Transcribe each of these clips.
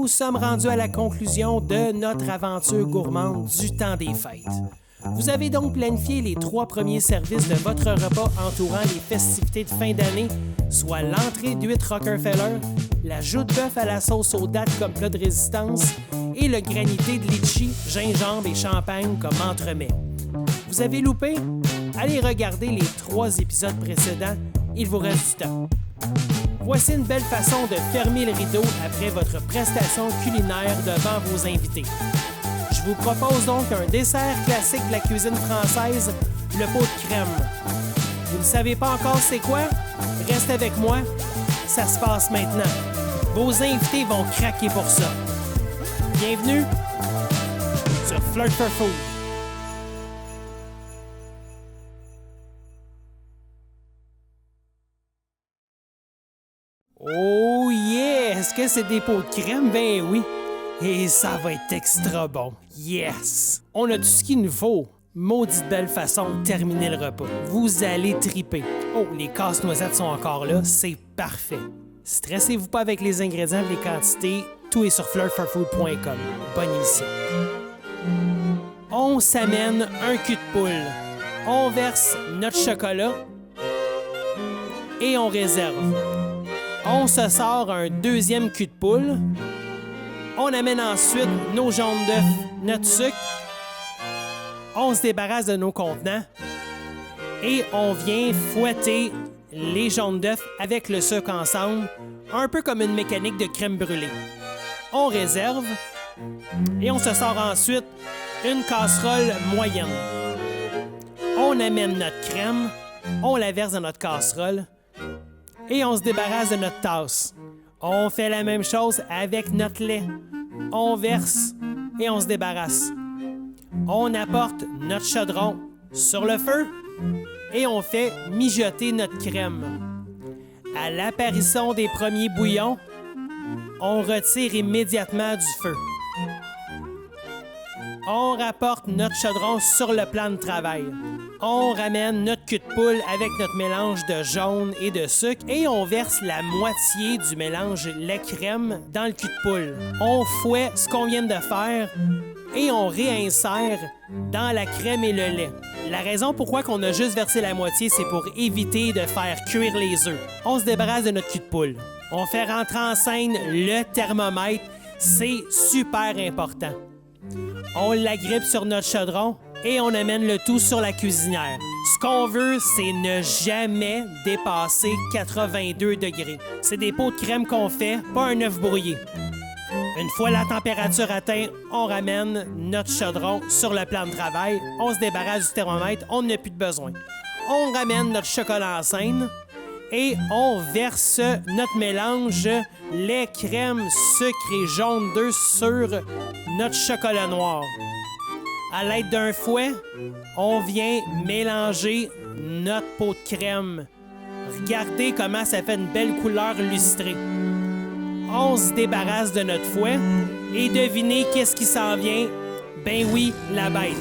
nous sommes rendus à la conclusion de notre aventure gourmande du temps des fêtes. Vous avez donc planifié les 3 premiers services de votre repas entourant les festivités de fin d'année, soit l'entrée d'huîtres Rockefeller, la joue de bœuf à la sauce aux dattes comme plat de résistance et le granité de litchi, gingembre et champagne comme entremets. Vous avez loupé? Allez regarder les 3 épisodes précédents, il vous reste du temps. Voici une belle façon de fermer le rideau après votre prestation culinaire devant vos invités. Je vous propose donc un dessert classique de la cuisine française, le pot de crème. Vous ne savez pas encore c'est quoi? Reste avec moi, ça se passe maintenant. Vos invités vont craquer pour ça. Bienvenue sur Flirt for Food. Oh yeah! Est-ce que c'est des pots de crème? Ben oui! Et ça va être extra bon. Yes! On a tout ce qu'il nous faut. Maudite belle façon de terminer le repas. Vous allez triper. Oh, les casse-noisettes sont encore là. C'est parfait. Stressez-vous pas avec les ingrédients et les quantités. Tout est sur flirtforfood.com. Bonne émission. On s'amène un cul de poule. On verse notre chocolat et on réserve. On se sort un deuxième cul de poule. On amène ensuite nos jaunes d'œufs, notre sucre. On se débarrasse de nos contenants. Et on vient fouetter les jaunes d'œufs avec le sucre ensemble, un peu comme une mécanique de crème brûlée. On réserve. Et on se sort ensuite une casserole moyenne. On amène notre crème. On la verse dans notre casserole. Et on se débarrasse de notre tasse. On fait la même chose avec notre lait. On verse et on se débarrasse. On apporte notre chaudron sur le feu et on fait mijoter notre crème. À l'apparition des premiers bouillons, on retire immédiatement du feu. On rapporte notre chaudron sur le plan de travail. On ramène notre cul de poule avec notre mélange de jaune et de sucre et on verse la moitié du mélange lait-crème dans le cul de poule. On fouette ce qu'on vient de faire et on réinsère dans la crème et le lait. La raison pourquoi on a juste versé la moitié, c'est pour éviter de faire cuire les œufs. On se débarrasse de notre cul de poule. On fait rentrer en scène le thermomètre. C'est super important. On l'agrippe sur notre chaudron et on amène le tout sur la cuisinière. Ce qu'on veut, c'est ne jamais dépasser 82 degrés. C'est des pots de crème qu'on fait, pas un œuf brouillé. Une fois la température atteinte, on ramène notre chaudron sur le plan de travail, on se débarrasse du thermomètre, on n'a plus de besoin. On ramène notre chocolat en scène et on verse notre mélange lait, crème, sucre et jaune d'œuf sur notre chocolat noir. À l'aide d'un fouet, on vient mélanger notre pot de crème. Regardez comment ça fait une belle couleur lustrée. On se débarrasse de notre fouet et devinez qu'est-ce qui s'en vient? Ben oui, la bête.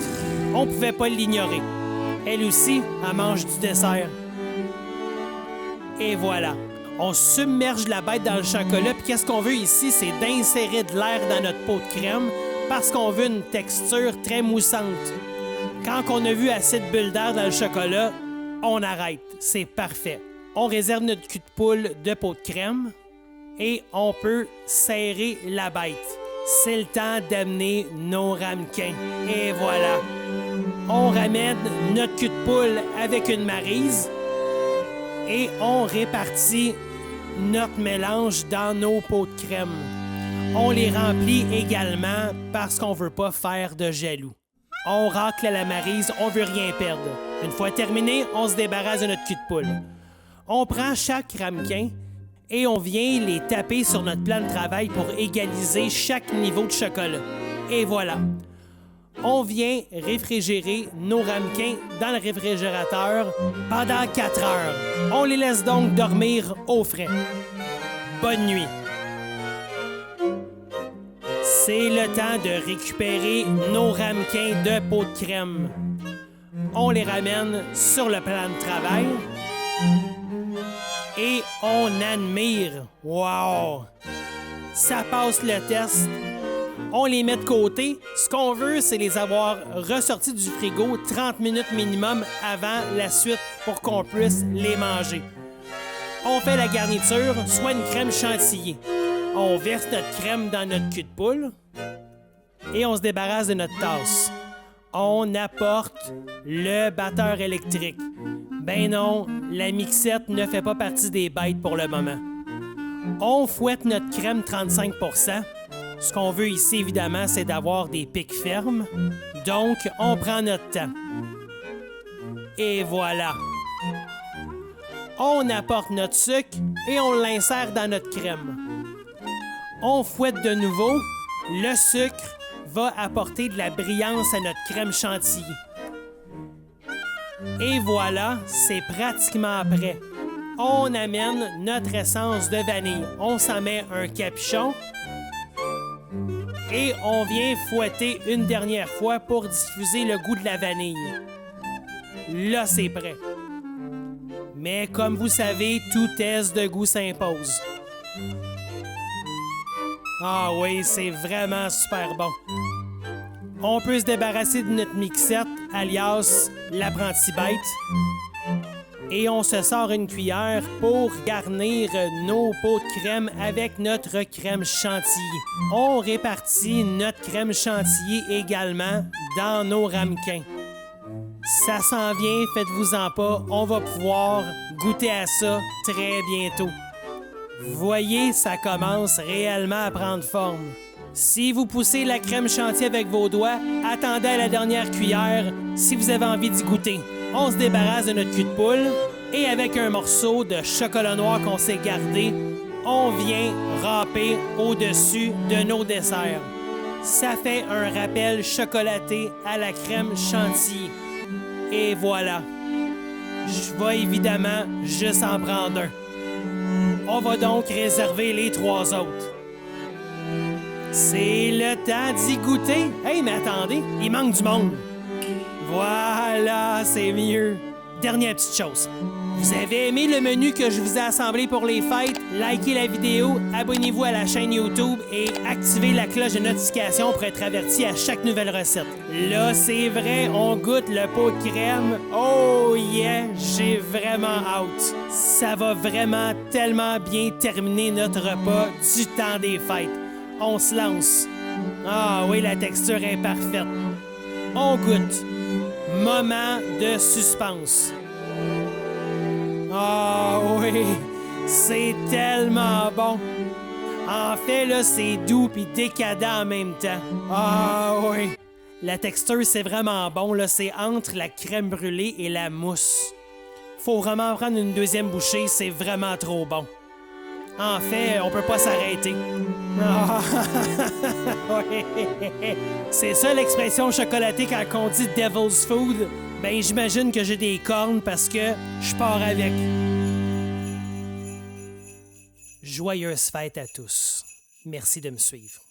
On pouvait pas l'ignorer. Elle aussi, elle mange du dessert. Et voilà. On submerge la bête dans le chocolat. Puis qu'est-ce qu'on veut ici? C'est d'insérer de l'air dans notre pot de crème parce qu'on veut une texture très moussante. Quand on a vu assez de bulles d'air dans le chocolat, on arrête. C'est parfait. On réserve notre cul de poule de pot de crème et on peut serrer la bête. C'est le temps d'amener nos ramequins. Et voilà. On ramène notre cul de poule avec une maryse et on répartit notre mélange dans nos pots de crème. On les remplit également parce qu'on veut pas faire de jaloux. On racle à la maryse, on veut rien perdre. Une fois terminé, on se débarrasse de notre cul de poule. On prend chaque ramequin et on vient les taper sur notre plan de travail pour égaliser chaque niveau de chocolat. Et voilà. On vient réfrigérer nos ramequins dans le réfrigérateur pendant 4 heures. On les laisse donc dormir au frais. Bonne nuit. C'est le temps de récupérer nos ramequins de pot de crème. On les ramène sur le plan de travail et on admire. Wow! ça passe le test. On les met de côté. Ce qu'on veut, c'est les avoir ressortis du frigo 30 minutes minimum avant la suite pour qu'on puisse les manger. On fait la garniture, soit une crème chantilly. On verse notre crème dans notre cul de poule et on se débarrasse de notre tasse. On apporte le batteur électrique. Ben non, la mixette ne fait pas partie des bêtes pour le moment. On fouette notre crème 35%. Ce qu'on veut ici, évidemment, c'est d'avoir des pics fermes. Donc, on prend notre temps. Et voilà. On apporte notre sucre et on l'insère dans notre crème. On fouette de nouveau. Le sucre va apporter de la brillance à notre crème chantilly. Et voilà, c'est pratiquement prêt. On amène notre essence de vanille. On s'en met un capuchon. Et on vient fouetter une dernière fois pour diffuser le goût de la vanille. Là, c'est prêt. Mais comme vous savez, tout test de goût s'impose. Ah oui, c'est vraiment super bon. On peut se débarrasser de notre mixette, alias l'apprenti bête. Et on se sort une cuillère pour garnir nos pots de crème avec notre crème chantilly. On répartit notre crème chantilly également dans nos ramequins. Ça s'en vient, faites-vous-en pas, on va pouvoir goûter à ça très bientôt. Vous voyez, ça commence réellement à prendre forme. Si vous poussez la crème chantilly avec vos doigts, attendez à la dernière cuillère si vous avez envie d'y goûter. On se débarrasse de notre cul de poule et avec un morceau de chocolat noir qu'on s'est gardé, on vient râper au-dessus de nos desserts. Ça fait un rappel chocolaté à la crème chantilly. Et voilà. Je vais évidemment juste en prendre un. On va donc réserver les 3 autres. C'est le temps d'y goûter. Hey, mais attendez, il manque du monde. Voilà, c'est mieux. Dernière petite chose. Vous avez aimé le menu que je vous ai assemblé pour les fêtes? Likez la vidéo, abonnez-vous à la chaîne YouTube et activez la cloche de notification pour être averti à chaque nouvelle recette. Là, c'est vrai, on goûte le pot de crème. Oh yeah, j'ai vraiment hâte. Ça va vraiment tellement bien terminer notre repas du temps des fêtes. On se lance. Ah oui, la texture est parfaite. On goûte. Moment de suspense. Ah oui, c'est tellement bon. En fait, là, c'est doux puis décadent en même temps. Ah oui. La texture, c'est vraiment bon, là. C'est entre la crème brûlée et la mousse. Faut vraiment prendre une deuxième bouchée, c'est vraiment trop bon. En fait, on peut pas s'arrêter. Ah, oui. C'est ça l'expression chocolatée quand on dit Devil's Food. Ben, j'imagine que j'ai des cornes parce que je pars avec. Joyeuses fêtes à tous. Merci de me suivre.